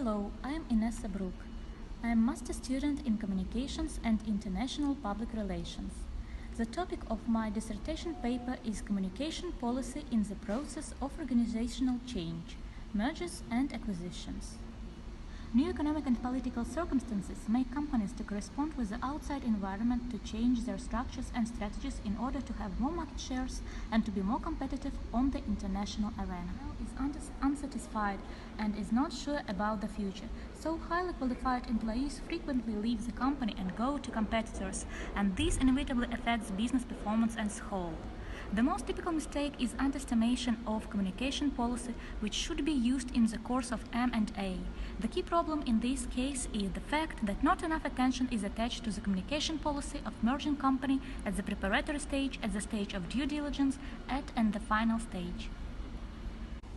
Hello, I am Inessa Bruck. I am master student in communications and international public relations. The topic of my dissertation paper is communication policy in the process of organizational change, mergers and acquisitions. New economic and political circumstances make companies to correspond with the outside environment to change their structures and strategies in order to have more market shares and to be more competitive on the international arena. Is unsatisfied and is not sure about the future, so highly qualified employees frequently leave the company and go to competitors, and this inevitably affects business performance as a whole. The most typical mistake is underestimation of communication policy, which should be used in the course of M&A. The key problem in this case is the fact that not enough attention is attached to the communication policy of merging company at the preparatory stage, at the stage of due diligence, and the final stage.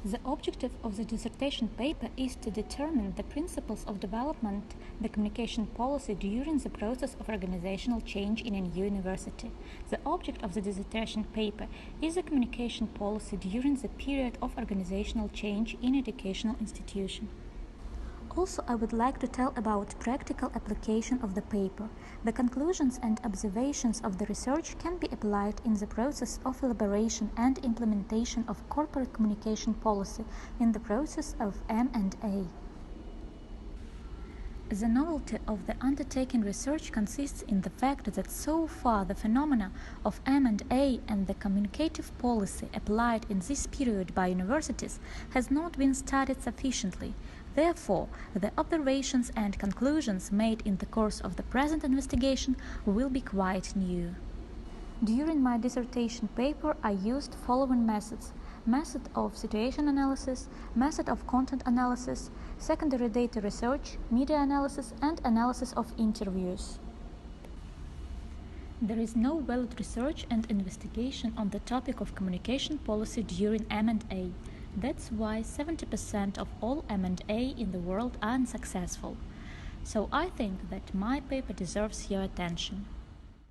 The objective of the dissertation paper is to determine the principles of development the communication policy during the process of organizational change in a new university. The object of the dissertation paper is the communication policy during the period of organizational change in educational institution. Also, I would like to tell about practical application of the paper. The conclusions and observations of the research can be applied in the process of elaboration and implementation of corporate communication policy in the process of M&A. The novelty of the undertaken research consists in the fact that so far the phenomena of M&A and the communicative policy applied in this period by universities has not been studied sufficiently. Therefore, the observations and conclusions made in the course of the present investigation will be quite new. During my dissertation paper, I used following methods: method of situation analysis, method of content analysis, secondary data research, media analysis, and analysis of interviews. There is no valid research and investigation on the topic of communication policy during M&A. That's why 70% of all M&A in the world are unsuccessful. So I think that my paper deserves your attention.